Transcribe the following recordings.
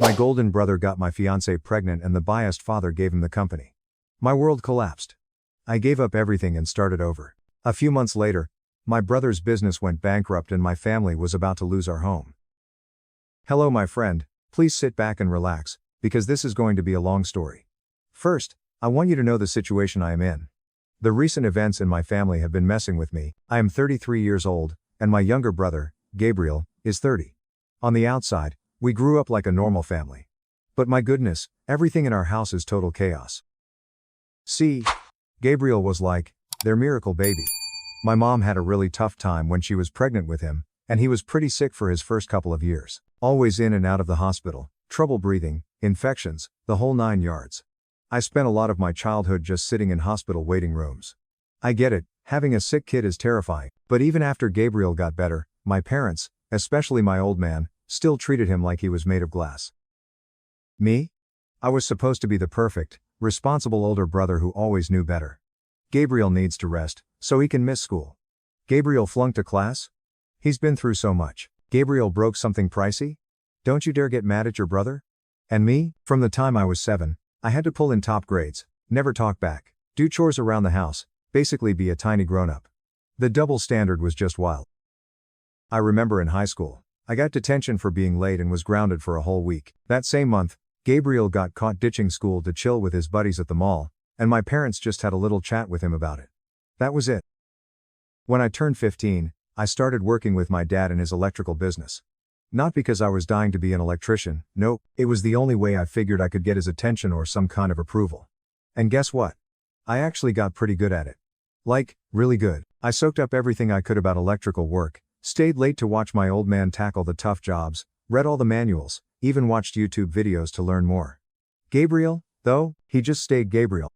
My golden brother got my fiancé pregnant and the biased father gave him the company. My world collapsed. I gave up everything and started over. A few months later, my brother's business went bankrupt and my family was about to lose our home. Hello my friend, please sit back and relax, because this is going to be a long story. First, I want you to know the situation I am in. The recent events in my family have been messing with me. I am 33 years old, and my younger brother, Gabriel, is 30. On the outside, we grew up like a normal family. But my goodness, everything in our house is total chaos. See, Gabriel was like their miracle baby. My mom had a really tough time when she was pregnant with him, and he was pretty sick for his first couple of years. Always in and out of the hospital, trouble breathing, infections, the whole 9 yards. I spent a lot of my childhood just sitting in hospital waiting rooms. I get it, having a sick kid is terrifying, but even after Gabriel got better, my parents, especially my old man, still treated him like he was made of glass. Me? I was supposed to be the perfect, responsible older brother who always knew better. Gabriel needs to rest, so he can miss school. Gabriel flunked a class? He's been through so much. Gabriel broke something pricey? Don't you dare get mad at your brother? And me, from the time I was 7, I had to pull in top grades, never talk back, do chores around the house, basically be a tiny grown-up. The double standard was just wild. I remember in high school, I got detention for being late and was grounded for a whole week. That same month, Gabriel got caught ditching school to chill with his buddies at the mall, and my parents just had a little chat with him about it. That was it. When I turned 15, I started working with my dad in his electrical business. Not because I was dying to be an electrician, nope, it was the only way I figured I could get his attention or some kind of approval. And guess what? I actually got pretty good at it. Like, really good. I soaked up everything I could about electrical work, stayed late to watch my old man tackle the tough jobs, read all the manuals, even watched YouTube videos to learn more. Gabriel, though, he just stayed Gabriel.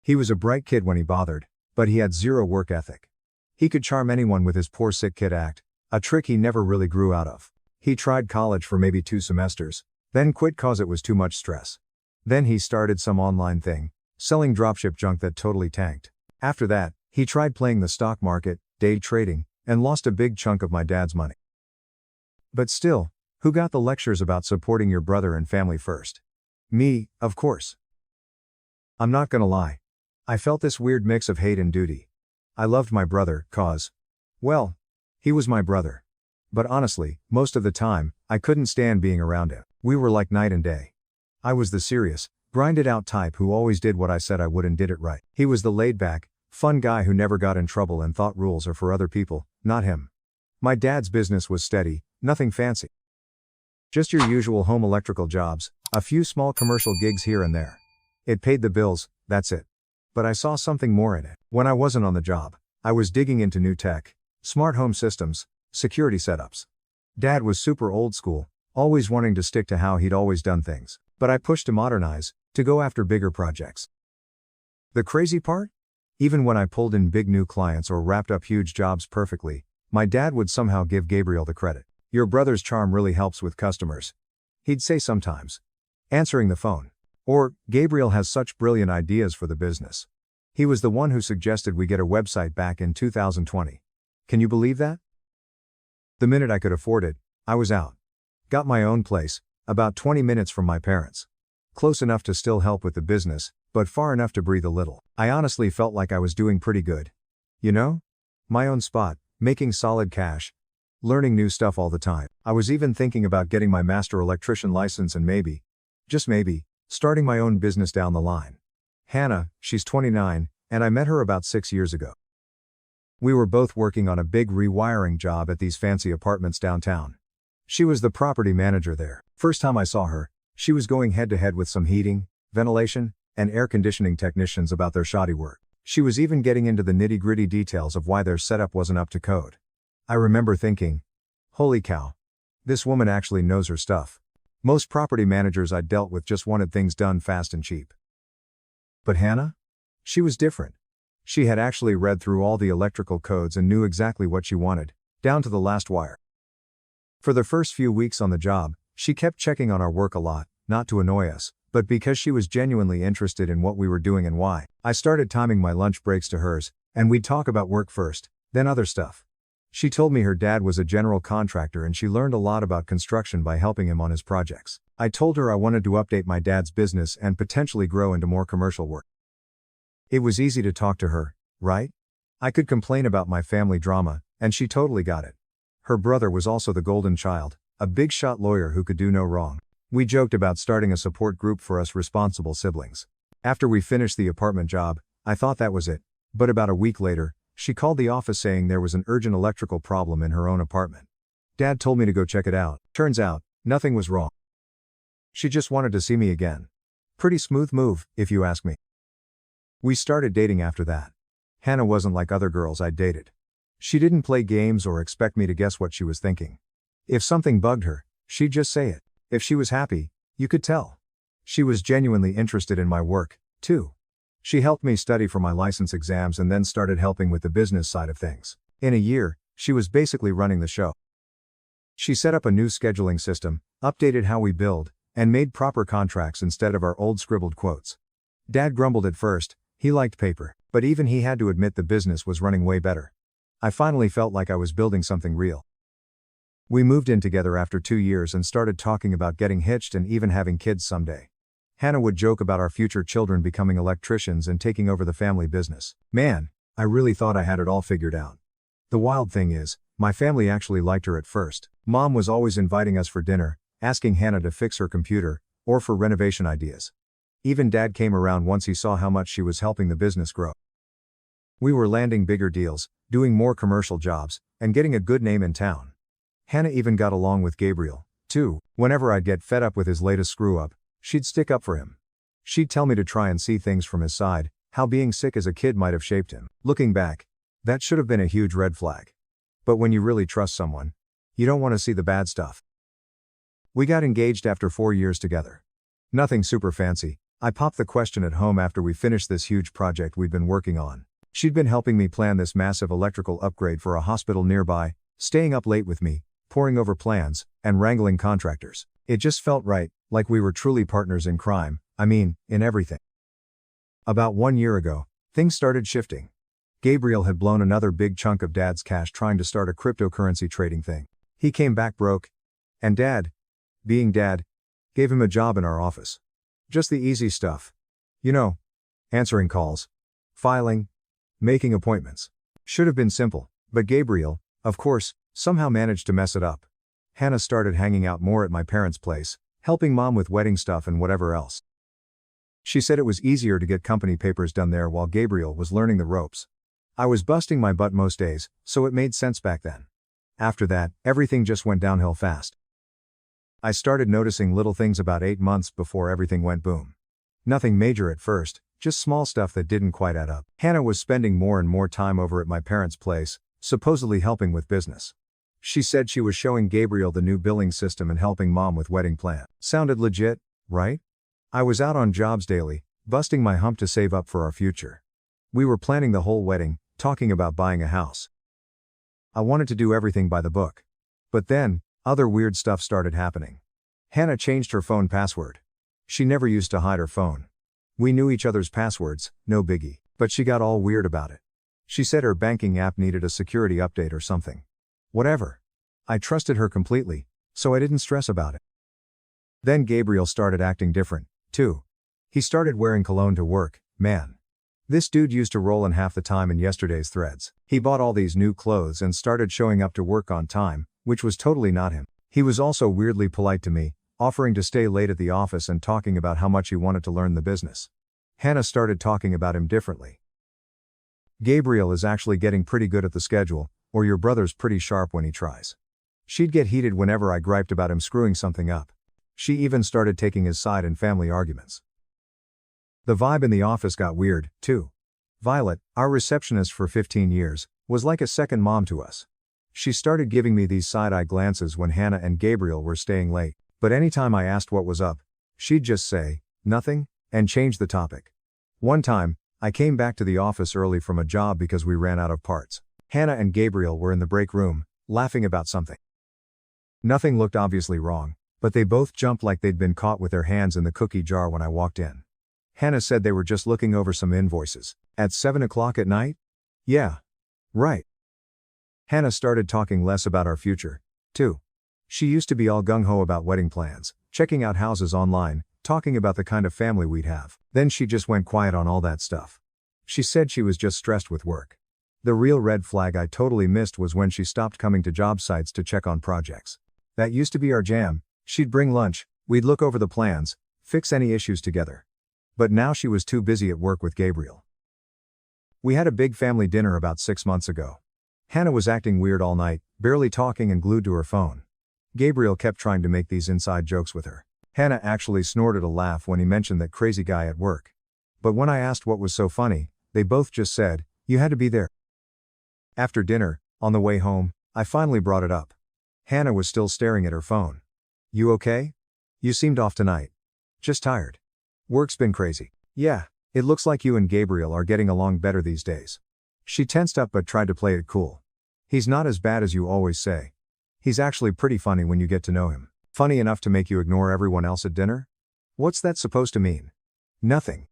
He was a bright kid when he bothered, but he had zero work ethic. He could charm anyone with his poor sick kid act, a trick he never really grew out of. He tried college for maybe 2 semesters, then quit cause it was too much stress. Then he started some online thing, selling dropship junk that totally tanked. After that, he tried playing the stock market, day trading, and lost a big chunk of my dad's money. But still, who got the lectures about supporting your brother and family first? Me, of course. I'm not gonna lie. I felt this weird mix of hate and duty. I loved my brother, well, he was my brother. But honestly, most of the time, I couldn't stand being around him. We were like night and day. I was the serious, grinded out type who always did what I said I would and did it right. He was the laid back, fun guy who never got in trouble and thought rules are for other people, not him. My dad's business was steady, nothing fancy. Just your usual home electrical jobs, a few small commercial gigs here and there. It paid the bills, that's it. But I saw something more in it. When I wasn't on the job, I was digging into new tech, smart home systems, security setups. Dad was super old school, always wanting to stick to how he'd always done things, but I pushed to modernize, to go after bigger projects. The crazy part? Even when I pulled in big new clients or wrapped up huge jobs perfectly, my dad would somehow give Gabriel the credit. Your brother's charm really helps with customers, he'd say sometimes. Answering the phone. Or, Gabriel has such brilliant ideas for the business. He was the one who suggested we get a website back in 2020. Can you believe that? The minute I could afford it, I was out. Got my own place, about 20 minutes from my parents. Close enough to still help with the business, but far enough to breathe a little. I honestly felt like I was doing pretty good. You know? My own spot, making solid cash. Learning new stuff all the time. I was even thinking about getting my master electrician license and maybe, just maybe, starting my own business down the line. Hannah, she's 29, and I met her about 6 years ago. We were both working on a big rewiring job at these fancy apartments downtown. She was the property manager there. First time I saw her, she was going head to head with some heating, ventilation, and air conditioning technicians about their shoddy work. She was even getting into the nitty-gritty details of why their setup wasn't up to code. I remember thinking, holy cow, this woman actually knows her stuff. Most property managers I'd dealt with just wanted things done fast and cheap. But Hannah? She was different. She had actually read through all the electrical codes and knew exactly what she wanted, down to the last wire. For the first few weeks on the job, she kept checking on our work a lot, not to annoy us, but because she was genuinely interested in what we were doing and why. I started timing my lunch breaks to hers, and we'd talk about work first, then other stuff. She told me her dad was a general contractor and she learned a lot about construction by helping him on his projects. I told her I wanted to update my dad's business and potentially grow into more commercial work. It was easy to talk to her, right? I could complain about my family drama, and she totally got it. Her brother was also the golden child, a big shot lawyer who could do no wrong. We joked about starting a support group for us responsible siblings. After we finished the apartment job, I thought that was it, but about a week later, she called the office saying there was an urgent electrical problem in her own apartment. Dad told me to go check it out. Turns out, nothing was wrong. She just wanted to see me again. Pretty smooth move, if you ask me. We started dating after that. Hannah wasn't like other girls I'd dated. She didn't play games or expect me to guess what she was thinking. If something bugged her, she'd just say it. If she was happy, you could tell. She was genuinely interested in my work, too. She helped me study for my license exams and then started helping with the business side of things. In a year, she was basically running the show. She set up a new scheduling system, updated how we billed, and made proper contracts instead of our old scribbled quotes. Dad grumbled at first, he liked paper, but even he had to admit the business was running way better. I finally felt like I was building something real. We moved in together after 2 years and started talking about getting hitched and even having kids someday. Hannah would joke about our future children becoming electricians and taking over the family business. Man, I really thought I had it all figured out. The wild thing is, my family actually liked her at first. Mom was always inviting us for dinner, asking Hannah to fix her computer, or for renovation ideas. Even Dad came around once he saw how much she was helping the business grow. We were landing bigger deals, doing more commercial jobs, and getting a good name in town. Hannah even got along with Gabriel, too. Whenever I'd get fed up with his latest screw-up, she'd stick up for him. She'd tell me to try and see things from his side, how being sick as a kid might have shaped him. Looking back, that should have been a huge red flag. But when you really trust someone, you don't want to see the bad stuff. We got engaged after 4 years together. Nothing super fancy. I popped the question at home after we finished this huge project we'd been working on. She'd been helping me plan this massive electrical upgrade for a hospital nearby, staying up late with me, poring over plans, and wrangling contractors. It just felt right, like we were truly partners in crime, in everything. About 1 year ago, things started shifting. Gabriel had blown another big chunk of Dad's cash trying to start a cryptocurrency trading thing. He came back broke. And Dad, being Dad, gave him a job in our office. Just the easy stuff. You know, answering calls, filing, making appointments. Should have been simple, but Gabriel, of course, somehow managed to mess it up. Hannah started hanging out more at my parents' place, helping Mom with wedding stuff and whatever else. She said it was easier to get company papers done there while Gabriel was learning the ropes. I was busting my butt most days, so it made sense back then. After that, everything just went downhill fast. I started noticing little things about 8 months before everything went boom. Nothing major at first, just small stuff that didn't quite add up. Hannah was spending more and more time over at my parents' place, supposedly helping with business. She said she was showing Gabriel the new billing system and helping Mom with wedding plan. Sounded legit, right? I was out on jobs daily, busting my hump to save up for our future. We were planning the whole wedding, talking about buying a house. I wanted to do everything by the book. But then, other weird stuff started happening. Hannah changed her phone password. She never used to hide her phone. We knew each other's passwords, no biggie, but she got all weird about it. She said her banking app needed a security update or something. Whatever. I trusted her completely, so I didn't stress about it. Then Gabriel started acting different, too. He started wearing cologne to work, man. This dude used to roll in half the time in yesterday's threads. He bought all these new clothes and started showing up to work on time, which was totally not him. He was also weirdly polite to me, offering to stay late at the office and talking about how much he wanted to learn the business. Hannah started talking about him differently. Gabriel is actually getting pretty good at the schedule, or your brother's pretty sharp when he tries. She'd get heated whenever I griped about him screwing something up. She even started taking his side in family arguments. The vibe in the office got weird, too. Violet, our receptionist for 15 years, was like a second mom to us. She started giving me these side-eye glances when Hannah and Gabriel were staying late, but anytime I asked what was up, she'd just say, nothing, and change the topic. One time, I came back to the office early from a job because we ran out of parts. Hannah and Gabriel were in the break room, laughing about something. Nothing looked obviously wrong, but they both jumped like they'd been caught with their hands in the cookie jar when I walked in. Hannah said they were just looking over some invoices. At 7 o'clock at night? Yeah. Right. Hannah started talking less about our future, too. She used to be all gung-ho about wedding plans, checking out houses online, talking about the kind of family we'd have. Then she just went quiet on all that stuff. She said she was just stressed with work. The real red flag I totally missed was when she stopped coming to job sites to check on projects. That used to be our jam. She'd bring lunch, we'd look over the plans, fix any issues together. But now she was too busy at work with Gabriel. We had a big family dinner about 6 months ago. Hannah was acting weird all night, barely talking and glued to her phone. Gabriel kept trying to make these inside jokes with her. Hannah actually snorted a laugh when he mentioned that crazy guy at work. But when I asked what was so funny, they both just said, "You had to be there." After dinner, on the way home, I finally brought it up. Hannah was still staring at her phone. "You okay? You seemed off tonight." "Just tired. Work's been crazy." "Yeah, it looks like you and Gabriel are getting along better these days." She tensed up but tried to play it cool. "He's not as bad as you always say. He's actually pretty funny when you get to know him." "Funny enough to make you ignore everyone else at dinner? What's that supposed to mean?" "Nothing.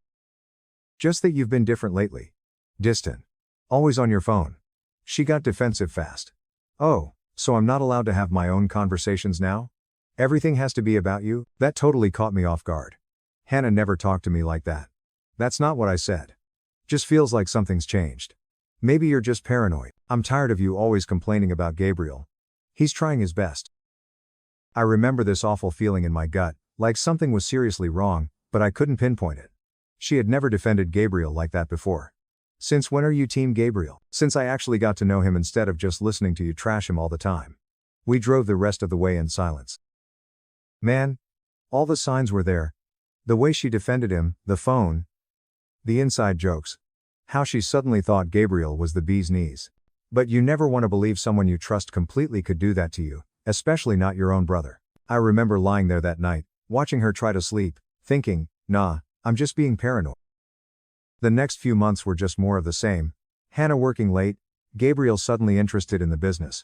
Just that you've been different lately. Distant. Always on your phone." She got defensive fast. "Oh, so I'm not allowed to have my own conversations now? Everything has to be about you?" That totally caught me off guard. Hannah never talked to me like that. "That's not what I said. Just feels like something's changed. Maybe you're just paranoid. I'm tired of you always complaining about Gabriel. He's trying his best." I remember this awful feeling in my gut, like something was seriously wrong, but I couldn't pinpoint it. She had never defended Gabriel like that before. "Since when are you Team Gabriel?" "Since I actually got to know him instead of just listening to you trash him all the time." We drove the rest of the way in silence. Man, all the signs were there. The way she defended him, the phone, the inside jokes. How she suddenly thought Gabriel was the bee's knees. But you never want to believe someone you trust completely could do that to you, especially not your own brother. I remember lying there that night, watching her try to sleep, thinking, nah, I'm just being paranoid. The next few months were just more of the same. Hannah working late, Gabriel suddenly interested in the business.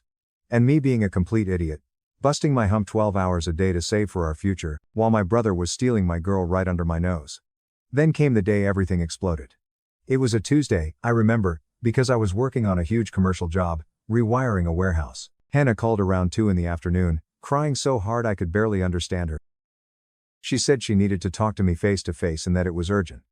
And me being a complete idiot, busting my hump 12 hours a day to save for our future, while my brother was stealing my girl right under my nose. Then came the day everything exploded. It was a Tuesday, I remember, because I was working on a huge commercial job, rewiring a warehouse. Hannah called around 2 in the afternoon, crying so hard I could barely understand her. She said she needed to talk to me face to face and that it was urgent.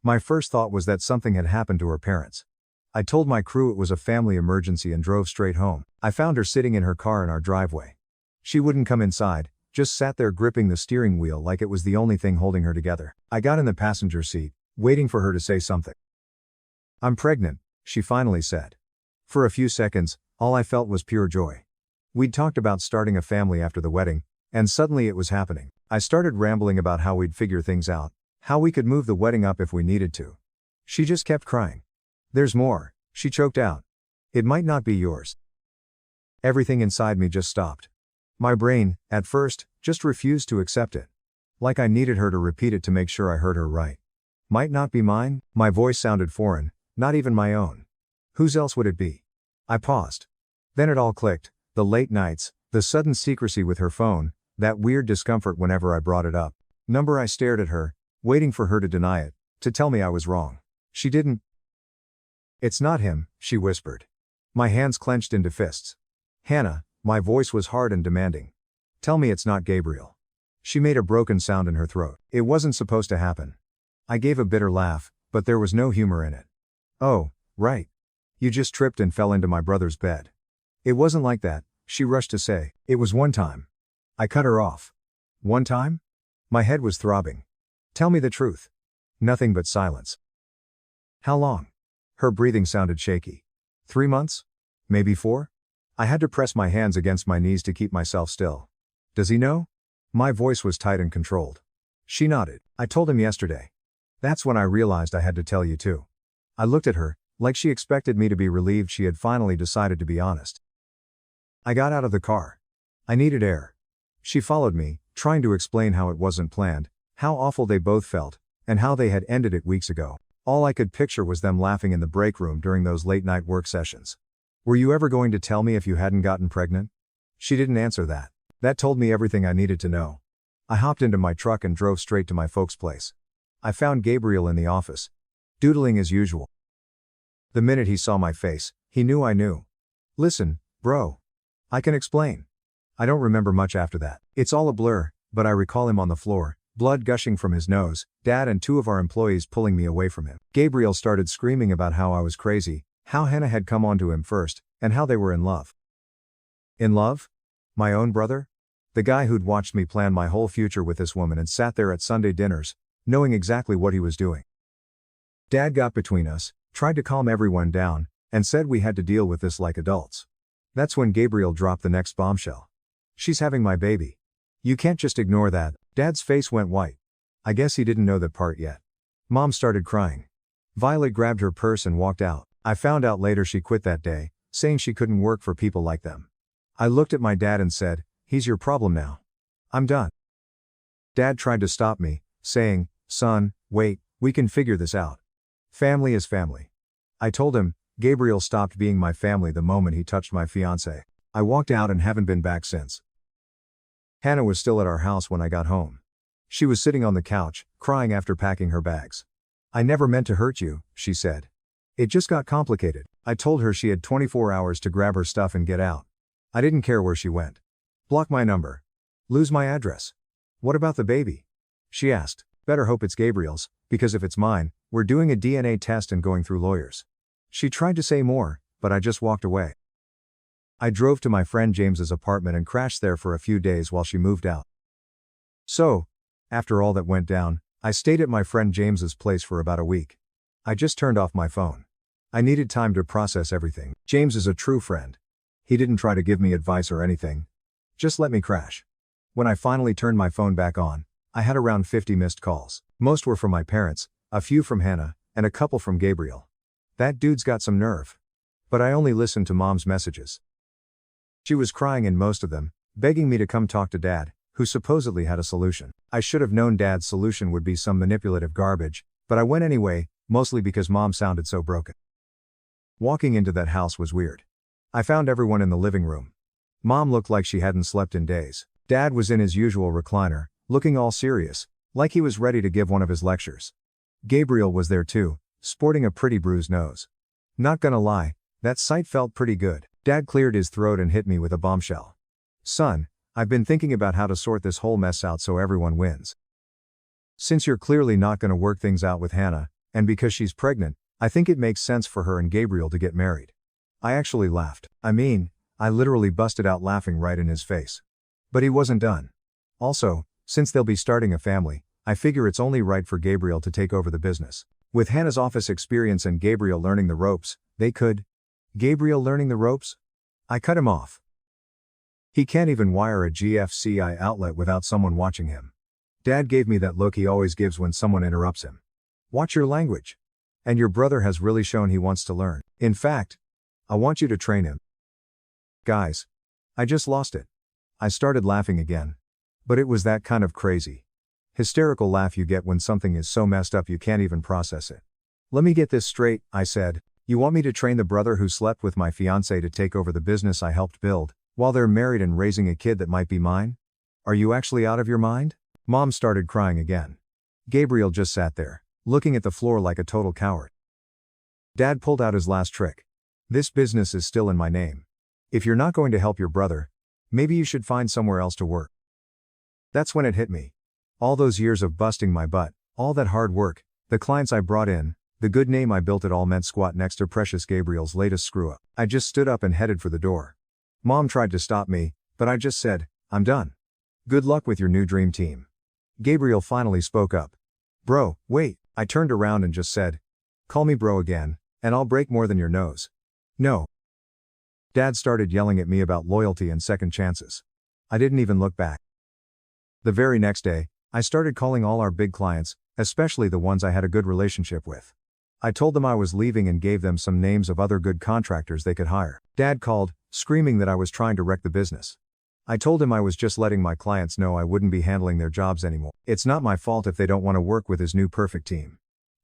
My first thought was that something had happened to her parents. I told my crew it was a family emergency and drove straight home. I found her sitting in her car in our driveway. She wouldn't come inside, just sat there gripping the steering wheel like it was the only thing holding her together. I got in the passenger seat, waiting for her to say something. "I'm pregnant," she finally said. For a few seconds, all I felt was pure joy. We'd talked about starting a family after the wedding, and suddenly it was happening. I started rambling about how we'd figure things out, how we could move the wedding up if we needed to. She just kept crying. "There's more," she choked out. "It might not be yours." Everything inside me just stopped. My brain, at first, just refused to accept it. Like I needed her to repeat it to make sure I heard her right. "Might not be mine?" My voice sounded foreign, not even my own. Whose else would it be? I paused. Then it all clicked, the late nights, the sudden secrecy with her phone, that weird discomfort whenever I brought it up. I stared at her, waiting for her to deny it, to tell me I was wrong. She didn't. "It's not him," she whispered. My hands clenched into fists. "Hannah," my voice was hard and demanding. "Tell me it's not Gabriel." She made a broken sound in her throat. "It wasn't supposed to happen." I gave a bitter laugh, but there was no humor in it. "Oh, right. You just tripped and fell into my brother's bed." "It wasn't like that," she rushed to say. "It was one time." I cut her off. "One time?" My head was throbbing. "Tell me the truth." Nothing but silence. "How long?" Her breathing sounded shaky. 3 months? Maybe 4? I had to press my hands against my knees to keep myself still. "Does he know?" My voice was tight and controlled. She nodded. "I told him yesterday." That's when I realized I had to tell you too. I looked at her, like she expected me to be relieved she had finally decided to be honest. I got out of the car. I needed air. She followed me, trying to explain how it wasn't planned, how awful they both felt, and how they had ended it weeks ago. All I could picture was them laughing in the break room during those late-night work sessions. "Were you ever going to tell me if you hadn't gotten pregnant?" She didn't answer that. That told me everything I needed to know. I hopped into my truck and drove straight to my folks' place. I found Gabriel in the office, doodling as usual. The minute he saw my face, he knew I knew. "Listen, bro. I can explain. I don't remember much after that. It's all a blur, but I recall him on the floor, blood gushing from his nose, Dad and two of our employees pulling me away from him. Gabriel started screaming about how I was crazy, how Hannah had come onto him first, and how they were in love. In love? My own brother? The guy who'd watched me plan my whole future with this woman and sat there at Sunday dinners, knowing exactly what he was doing. Dad got between us, tried to calm everyone down, and said we had to deal with this like adults. That's when Gabriel dropped the next bombshell. She's having my baby. You can't just ignore that. Dad's face went white. I guess he didn't know that part yet. Mom started crying. Violet grabbed her purse and walked out. I found out later she quit that day, saying she couldn't work for people like them. I looked at my dad and said, "He's your problem now. I'm done." Dad tried to stop me, saying, "Son, wait, we can figure this out. Family is family." I told him, Gabriel stopped being my family the moment he touched my fiancé. I walked out and haven't been back since. Hannah was still at our house when I got home. She was sitting on the couch, crying after packing her bags. "I never meant to hurt you," she said. "It just got complicated." I told her she had 24 hours to grab her stuff and get out. I didn't care where she went. Block my number. Lose my address. "What about the baby?" she asked. "Better hope it's Gabriel's, because if it's mine, we're doing a DNA test and going through lawyers." She tried to say more, but I just walked away. I drove to my friend James's apartment and crashed there for a few days while she moved out. So, after all that went down, I stayed at my friend James's place for about a week. I just turned off my phone. I needed time to process everything. James is a true friend. He didn't try to give me advice or anything. Just let me crash. When I finally turned my phone back on, I had around 50 missed calls. Most were from my parents, a few from Hannah, and a couple from Gabriel. That dude's got some nerve. But I only listened to Mom's messages. She was crying in most of them, begging me to come talk to Dad, who supposedly had a solution. I should have known Dad's solution would be some manipulative garbage, but I went anyway, mostly because Mom sounded so broken. Walking into that house was weird. I found everyone in the living room. Mom looked like she hadn't slept in days. Dad was in his usual recliner, looking all serious, like he was ready to give one of his lectures. Gabriel was there too, sporting a pretty bruised nose. Not gonna lie, that sight felt pretty good. Dad cleared his throat and hit me with a bombshell. "Son, I've been thinking about how to sort this whole mess out so everyone wins. Since you're clearly not gonna work things out with Hannah, and because she's pregnant, I think it makes sense for her and Gabriel to get married." I actually laughed. I literally busted out laughing right in his face. But he wasn't done. "Also, since they'll be starting a family, I figure it's only right for Gabriel to take over the business. With Hannah's office experience and Gabriel learning the ropes, they could." "Gabriel learning the ropes?" I cut him off. "He can't even wire a GFCI outlet without someone watching him." Dad gave me that look he always gives when someone interrupts him. "Watch your language. And your brother has really shown he wants to learn. In fact, I want you to train him." Guys, I just lost it. I started laughing again. But it was that kind of crazy, hysterical laugh you get when something is so messed up you can't even process it. "Let me get this straight," I said. "You want me to train the brother who slept with my fiancé to take over the business I helped build, while they're married and raising a kid that might be mine? Are you actually out of your mind?" Mom started crying again. Gabriel just sat there, looking at the floor like a total coward. Dad pulled out his last trick. "This business is still in my name. If you're not going to help your brother, maybe you should find somewhere else to work." That's when it hit me. All those years of busting my butt, all that hard work, the clients I brought in, the good name I built, it all meant squat next to precious Gabriel's latest screw-up. I just stood up and headed for the door. Mom tried to stop me, but I just said, "I'm done. Good luck with your new dream team." Gabriel finally spoke up. "Bro, wait." I turned around and just said, "Call me bro again, and I'll break more than your nose." "No." Dad started yelling at me about loyalty and second chances. I didn't even look back. The very next day, I started calling all our big clients, especially the ones I had a good relationship with. I told them I was leaving and gave them some names of other good contractors they could hire. Dad called, screaming that I was trying to wreck the business. I told him I was just letting my clients know I wouldn't be handling their jobs anymore. It's not my fault if they don't want to work with his new perfect team.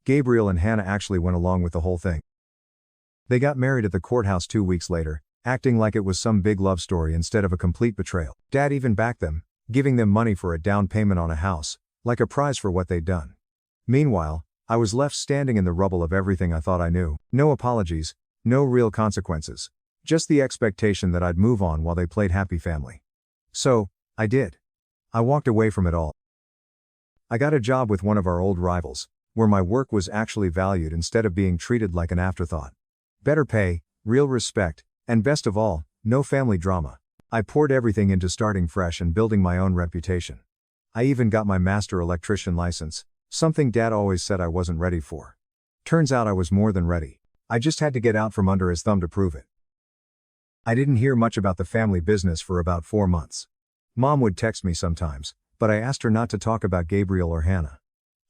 Gabriel and Hannah actually went along with the whole thing. They got married at the courthouse 2 weeks later, acting like it was some big love story instead of a complete betrayal. Dad even backed them, giving them money for a down payment on a house, like a prize for what they'd done. Meanwhile, I was left standing in the rubble of everything I thought I knew. No apologies, no real consequences. Just the expectation that I'd move on while they played happy family. So, I did. I walked away from it all. I got a job with one of our old rivals, where my work was actually valued instead of being treated like an afterthought. Better pay, real respect, and best of all, no family drama. I poured everything into starting fresh and building my own reputation. I even got my master electrician license, something Dad always said I wasn't ready for. Turns out I was more than ready. I just had to get out from under his thumb to prove it. I didn't hear much about the family business for about 4 months. Mom would text me sometimes, but I asked her not to talk about Gabriel or Hannah.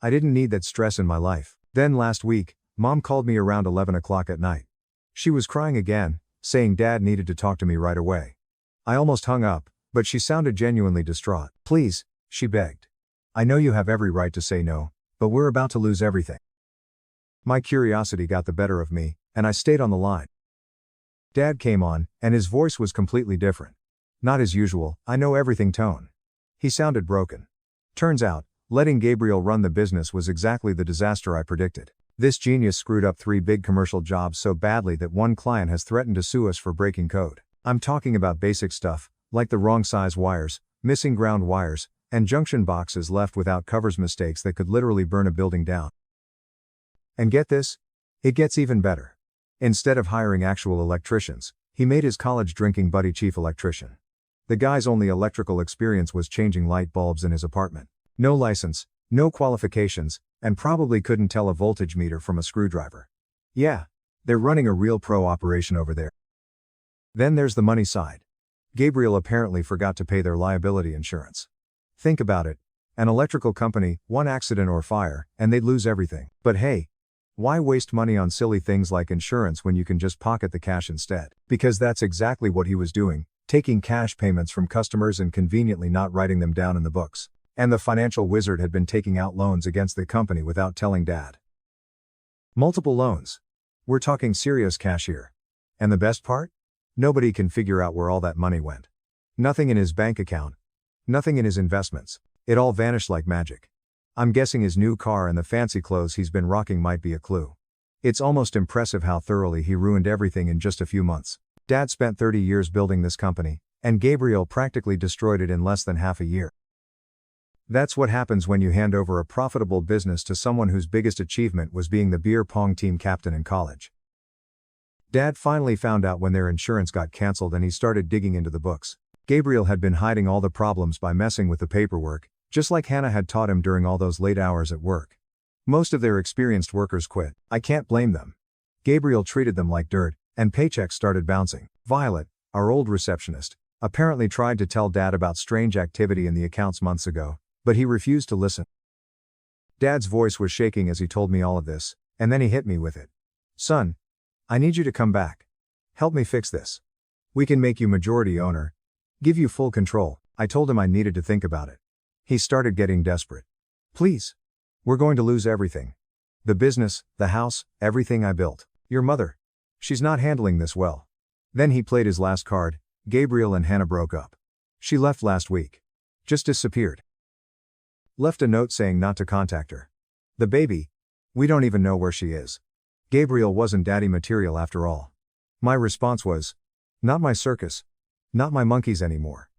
I didn't need that stress in my life. Then last week, Mom called me around 11 o'clock at night. She was crying again, saying Dad needed to talk to me right away. I almost hung up, but she sounded genuinely distraught. Please, she begged. I know you have every right to say no, but we're about to lose everything. My curiosity got the better of me, and I stayed on the line. Dad came on, and his voice was completely different. Not his usual, I know everything tone. He sounded broken. Turns out, letting Gabriel run the business was exactly the disaster I predicted. This genius screwed up 3 big commercial jobs so badly that one client has threatened to sue us for breaking code. I'm talking about basic stuff, like the wrong size wires, missing ground wires, and junction boxes left without covers, mistakes that could literally burn a building down. And get this? It gets even better. Instead of hiring actual electricians, he made his college drinking buddy chief electrician. The guy's only electrical experience was changing light bulbs in his apartment. No license, no qualifications, and probably couldn't tell a voltage meter from a screwdriver. Yeah, they're running a real pro operation over there. Then there's the money side. Gabriel apparently forgot to pay their liability insurance. Think about it. An electrical company, one accident or fire, and they'd lose everything. But hey, why waste money on silly things like insurance when you can just pocket the cash instead? Because that's exactly what he was doing, taking cash payments from customers and conveniently not writing them down in the books. And the financial wizard had been taking out loans against the company without telling Dad. Multiple loans. We're talking serious cash here. And the best part? Nobody can figure out where all that money went. Nothing in his bank account. Nothing in his investments. It all vanished like magic. I'm guessing his new car and the fancy clothes he's been rocking might be a clue. It's almost impressive how thoroughly he ruined everything in just a few months. Dad spent 30 years building this company, and Gabriel practically destroyed it in less than half a year. That's what happens when you hand over a profitable business to someone whose biggest achievement was being the beer pong team captain in college. Dad finally found out when their insurance got canceled and he started digging into the books. Gabriel had been hiding all the problems by messing with the paperwork, just like Hannah had taught him during all those late hours at work. Most of their experienced workers quit. I can't blame them. Gabriel treated them like dirt, and paychecks started bouncing. Violet, our old receptionist, apparently tried to tell Dad about strange activity in the accounts months ago, but he refused to listen. Dad's voice was shaking as he told me all of this, and then he hit me with it. Son, I need you to come back. Help me fix this. We can make you majority owner. Give you full control. I told him I needed to think about it. He started getting desperate. Please. We're going to lose everything. The business, the house, everything I built. Your mother. She's not handling this well. Then he played his last card. Gabriel and Hannah broke up. She left last week. Just disappeared. Left a note saying not to contact her. The baby. We don't even know where she is. Gabriel wasn't daddy material after all. My response was, not my circus. Not my monkeys anymore.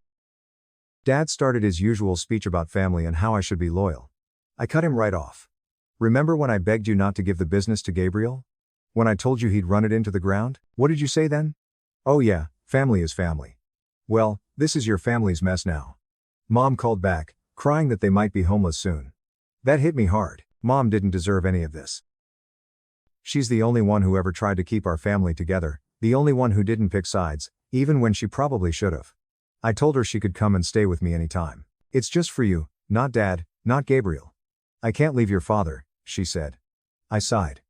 Dad started his usual speech about family and how I should be loyal. I cut him right off. Remember when I begged you not to give the business to Gabriel? When I told you he'd run it into the ground? What did you say then? Oh yeah, family is family. Well, this is your family's mess now. Mom called back, crying that they might be homeless soon. That hit me hard. Mom didn't deserve any of this. She's the only one who ever tried to keep our family together, the only one who didn't pick sides, even when she probably should've. I told her she could come and stay with me anytime. It's just for you, not Dad, not Gabriel. I can't leave your father, she said. I sighed.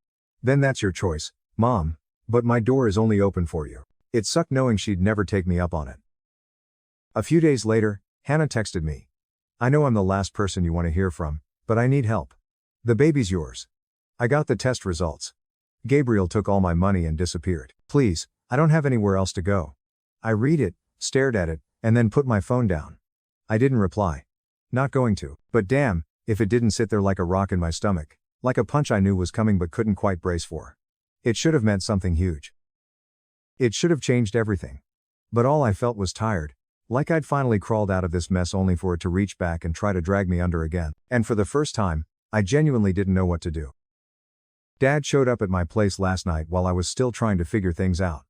Then that's your choice, Mom, but my door is only open for you. It sucked knowing she'd never take me up on it. A few days later, Hannah texted me. I know I'm the last person you want to hear from, but I need help. The baby's yours. I got the test results. Gabriel took all my money and disappeared. Please, I don't have anywhere else to go. I read it, stared at it, and then put my phone down. I didn't reply. Not going to, but damn, if it didn't sit there like a rock in my stomach, like a punch I knew was coming but couldn't quite brace for. It should have meant something huge. It should have changed everything. But all I felt was tired, Like I'd finally crawled out of this mess only for it to reach back and try to drag me under again. And for the first time, I genuinely didn't know what to do. Dad showed up at my place last night while I was still trying to figure things out.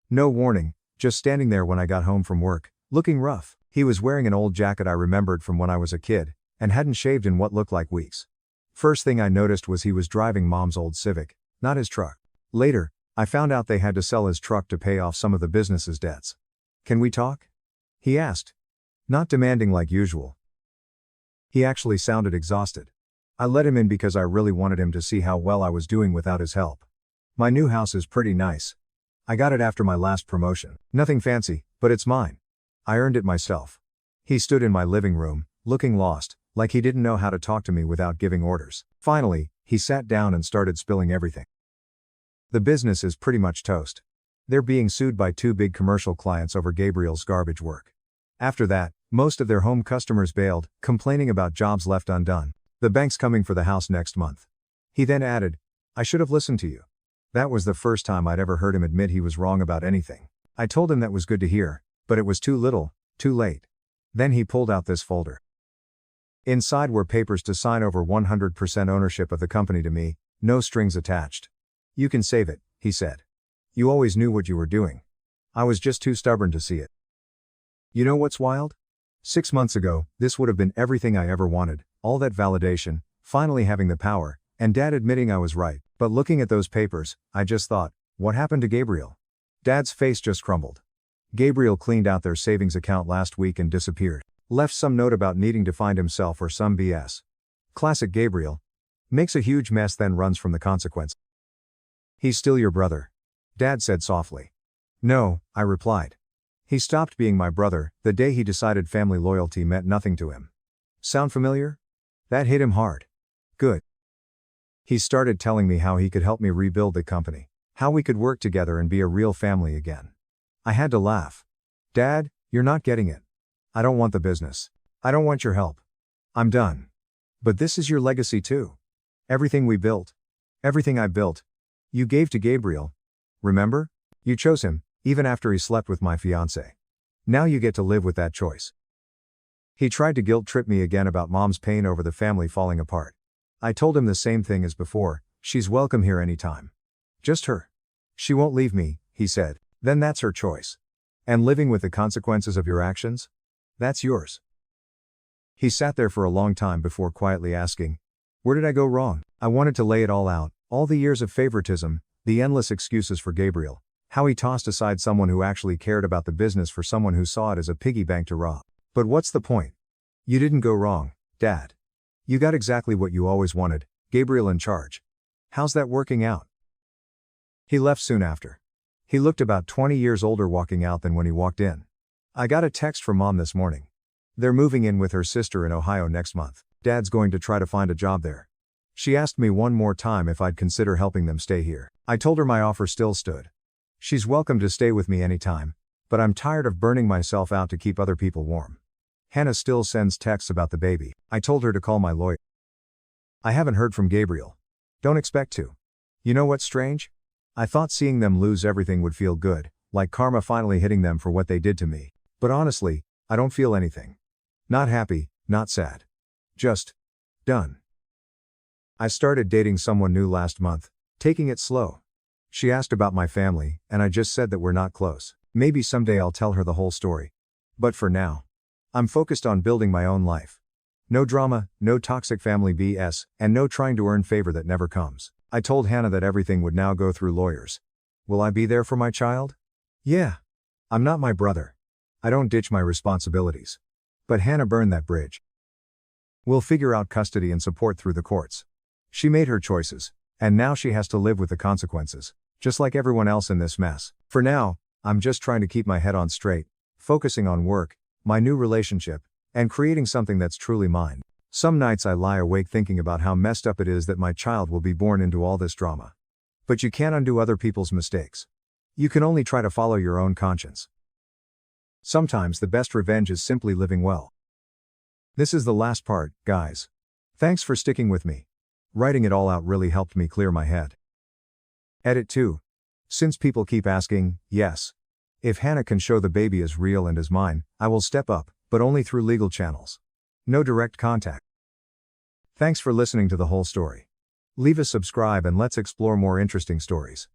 No warning, just standing there when I got home from work, looking rough. He was wearing an old jacket I remembered from when I was a kid, and hadn't shaved in what looked like weeks. First thing I noticed was he was driving Mom's old Civic, not his truck. Later, I found out they had to sell his truck to pay off some of the business's debts. "Can we talk?" he asked. Not demanding like usual. He actually sounded exhausted. I let him in because I really wanted him to see how well I was doing without his help. "My new house is pretty nice. I got it after my last promotion. Nothing fancy, but it's mine. I earned it myself." He stood in my living room, looking lost, like he didn't know how to talk to me without giving orders. Finally, he sat down and started spilling everything. "The business is pretty much toast. They're being sued by 2 big commercial clients over Gabriel's garbage work. After that, most of their home customers bailed, complaining about jobs left undone. The bank's coming for the house next month." He then added, "I should have listened to you." That was the first time I'd ever heard him admit he was wrong about anything. I told him that was good to hear, but it was too little, too late. Then he pulled out this folder. Inside were papers to sign over 100% ownership of the company to me, no strings attached. "You can save it," he said. "You always knew what you were doing. I was just too stubborn to see it." You know what's wild? 6 months ago, this would have been everything I ever wanted, all that validation, finally having the power, and Dad admitting I was right. But looking at those papers, I just thought, what happened to Gabriel? Dad's face just crumbled. Gabriel cleaned out their savings account last week and disappeared. Left some note about needing to find himself or some BS. Classic Gabriel. Makes a huge mess then runs from the consequence. "He's still your brother," Dad said softly. "No," I replied. "He stopped being my brother the day he decided family loyalty meant nothing to him." Sound familiar? That hit him hard. Good. He started telling me how he could help me rebuild the company, how we could work together and be a real family again. I had to laugh. "Dad, you're not getting it. I don't want the business. I don't want your help. I'm done. But this is your legacy too. Everything we built. Everything I built. You gave to Gabriel. Remember? You chose him, even after he slept with my fiancé. Now you get to live with that choice." He tried to guilt trip me again about Mom's pain over the family falling apart. I told him the same thing as before, "She's welcome here anytime. Just her. She won't leave me," he said. "Then that's her choice. And living with the consequences of your actions? That's yours." He sat there for a long time before quietly asking, "Where did I go wrong?" I wanted to lay it all out, all the years of favoritism, the endless excuses for Gabriel, how he tossed aside someone who actually cared about the business for someone who saw it as a piggy bank to rob. But what's the point? You didn't go wrong, Dad. You got exactly what you always wanted, Gabriel in charge. How's that working out? He left soon after. He looked about 20 years older walking out than when he walked in. I got a text from Mom this morning. They're moving in with her sister in Ohio next month. Dad's going to try to find a job there. She asked me one more time if I'd consider helping them stay here. I told her my offer still stood. She's welcome to stay with me anytime, but I'm tired of burning myself out to keep other people warm. Hannah still sends texts about the baby. I told her to call my lawyer. I haven't heard from Gabriel. Don't expect to. You know what's strange? I thought seeing them lose everything would feel good, like karma finally hitting them for what they did to me. But honestly, I don't feel anything. Not happy, not sad. Just done. I started dating someone new last month, taking it slow. She asked about my family, and I just said that we're not close. Maybe someday I'll tell her the whole story. But for now, I'm focused on building my own life. No drama, no toxic family BS, and no trying to earn favor that never comes. I told Hannah that everything would now go through lawyers. Will I be there for my child? Yeah. I'm not my brother. I don't ditch my responsibilities. But Hannah burned that bridge. We'll figure out custody and support through the courts. She made her choices, and now she has to live with the consequences, just like everyone else in this mess. For now, I'm just trying to keep my head on straight, focusing on work, my new relationship, and creating something that's truly mine. Some nights I lie awake thinking about how messed up it is that my child will be born into all this drama. But you can't undo other people's mistakes. You can only try to follow your own conscience. Sometimes the best revenge is simply living well. This is the last part, guys. Thanks for sticking with me. Writing it all out really helped me clear my head. Edit 2. Since people keep asking, yes. If Hannah can show the baby is real and is mine, I will step up, but only through legal channels. No direct contact. Thanks for listening to the whole story. Leave a subscribe and let's explore more interesting stories.